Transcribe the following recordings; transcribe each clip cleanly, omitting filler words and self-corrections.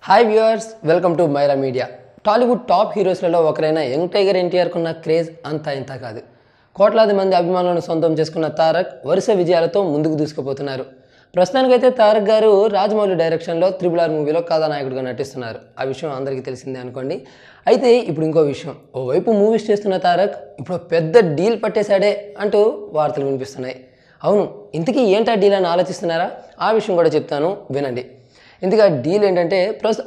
Hi viewers, welcome to Myra Media. Tollywood top హీరోస్లలో ఒకరైన young tiger ఎన్టీఆర్కున్న craze అంతా ఇంత కాదు. కోట్లాది మంది అభిమానులను సొంతం చేసుకున్న తారక్ వరుస విజయాలతో ముందుకు దూసుకుపోతున్నారు. ప్రస్తుతానికైతే తారక్ గారు రాజమౌళి డైరెక్షన్లో RRR మూవీలో కథానాయకుడిగా నటిస్తున్నారు. ఆ విషయం అందరికీ తెలిసిందే అనుకోండి. అయితే ఇప్పుడు ఇంకో విషయం, ఓవైపు మూవీస్ చేస్తున్న తారక్ ఇప్పుడు పెద్ద డీల్ పట్టేశాడే అంటూ వార్తలు వినిపిస్తున్నాయి. అవును, ఇంతకీ ఏంటా డీల్ అని ఆలోచిస్తున్నారా? ఆ విషయం కూడా చెప్తాను, వినండి. ఇందుకు డీల్ ఏంటంటే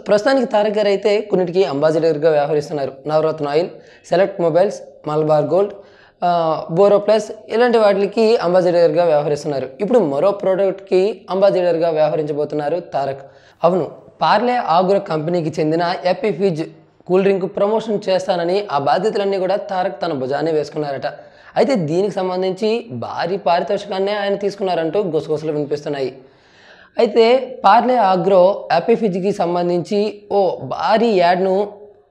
ప్రస్తుతానికి తారక్ గారు అయితే కొన్నిటికి అంబాసిడర్గా వ్యవహరిస్తున్నారు. Navratna oil, select mobiles, Malabar gold, Boro Plus ఇలాంటి వాటికి అంబాసిడర్గా వ్యవహరిస్తున్నారు. ఇప్పుడు మరో ప్రోడక్ట్కి అంబాసిడర్గా వ్యవహరించబోతున్నారు తారక్. అవును, పార్లే ఆగ్రో కంపెనీకి చెందిన ఎప్పీ ఫిజ్ కూల్ డ్రింక్ ప్రమోషన్ చేస్తానని ఆ బాధ్యతలన్నీ కూడా తారక్ తన భుజాన్ని వేసుకున్నారట. అయితే దీనికి సంబంధించి భారీ పారితోషికాన్నే ఆయన తీసుకున్నారంటూ గుసగుసలు వినిపిస్తున్నాయి. అయితే పార్లే ఆగ్రో యాపీ ఫిజ్కి సంబంధించి ఓ భారీ యాడ్ను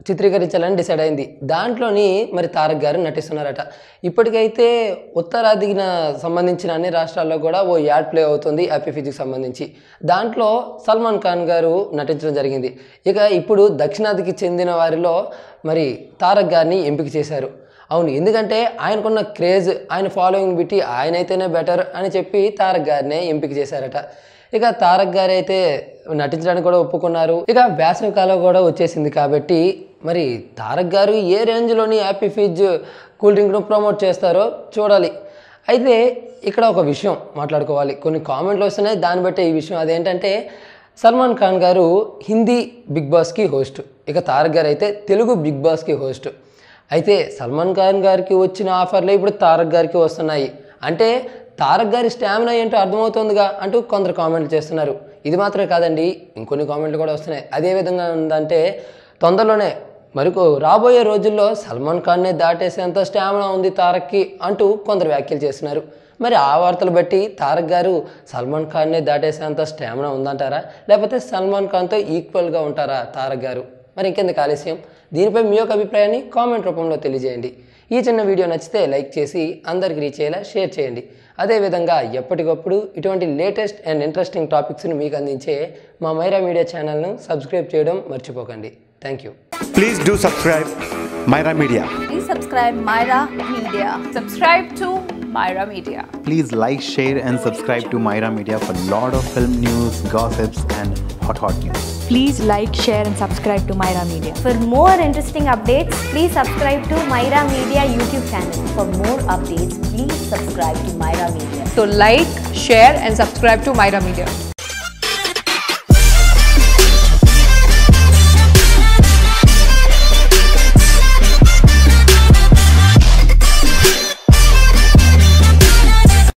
చిత్రీకరించాలని డిసైడ్ అయింది. దాంట్లోని మరి తారక్ గారు నటిస్తున్నారట. ఇప్పటికైతే ఉత్తరాదికి సంబంధించిన అన్ని రాష్ట్రాల్లో కూడా ఓ యాడ్ ప్లే అవుతుంది యాపీ ఫిజ్కి సంబంధించి. దాంట్లో సల్మాన్ ఖాన్ గారు నటించడం జరిగింది. ఇక ఇప్పుడు దక్షిణాదికి చెందిన వారిలో మరి తారక్ గారిని ఎంపిక చేశారు. అవును, ఎందుకంటే ఆయనకున్న క్రేజ్, ఆయన ఫాలోయింగ్ బిట్టి ఆయనైతేనే బెటర్ అని చెప్పి తారక్ గారినే ఎంపిక చేశారట. ఇక తారక్ గారు అయితే నటించడానికి కూడా ఒప్పుకున్నారు. ఇక వేసవి కాలం కూడా వచ్చేసింది కాబట్టి మరి తారక్ గారు ఏ రేంజ్లోని యాపీ ఫిజ్ కూల్ డ్రింక్ను ప్రమోట్ చేస్తారో చూడాలి. అయితే ఇక్కడ ఒక విషయం మాట్లాడుకోవాలి. కొన్ని కామెంట్లు వస్తున్నాయి, దాన్ని బట్టి ఈ విషయం అదేంటంటే సల్మాన్ ఖాన్ గారు హిందీ బిగ్ బాస్కి హోస్ట్, ఇక తారక్ గారు అయితే తెలుగు బిగ్ బాస్కి హోస్ట్. అయితే సల్మాన్ ఖాన్ గారికి వచ్చిన ఆఫర్లే ఇప్పుడు తారక్ గారికి వస్తున్నాయి. అంటే తారక్ గారి స్టామినా ఏంటో అర్థమవుతుందిగా అంటూ కొందరు కామెంట్లు చేస్తున్నారు. ఇది మాత్రమే కాదండి, ఇంకొన్ని కామెంట్లు కూడా వస్తున్నాయి. అదే విధంగా ఉందంటే తొందరలోనే రాబోయే రోజుల్లో సల్మాన్ ఖాన్నే దాటేసేంత స్టామినా ఉంది తారక్కి అంటూ కొందరు వ్యాఖ్యలు చేస్తున్నారు. మరి ఆ వార్తలు బట్టి తారక్ గారు సల్మాన్ ఖాన్నే దాటేసేంత స్టామినా ఉందంటారా, లేకపోతే సల్మాన్ ఖాన్తో ఈక్వల్గా ఉంటారా తారక్ గారు? మరి ఇంకెందుకు ఆలస్యం, దీనిపై మీ యొక్క అభిప్రాయాన్ని కామెంట్ రూపంలో తెలియజేయండి. ఈ చిన్న వీడియో నచ్చితే లైక్ చేసి అందరికి రీచ్ అయ్యేలా షేర్ చేయండి. అదేవిధంగా ఎప్పటికప్పుడు ఇటువంటి లేటెస్ట్ అండ్ ఇంట్రెస్టింగ్ టాపిక్స్ని మీకు అందించే మా మైరా మీడియా ఛానల్ను సబ్స్క్రైబ్ చేయడం మర్చిపోకండి. Thank you. Please do subscribe Myra Media. Please subscribe Myra Media. Subscribe to Myra Media. Please like, share and subscribe to Myra Media for lot of film news, gossips and hot news. Please like, share and subscribe to Myra Media. For more interesting updates, please subscribe to Myra Media YouTube channel. For more updates, please subscribe to Myra Media. So like, share and subscribe to Myra Media.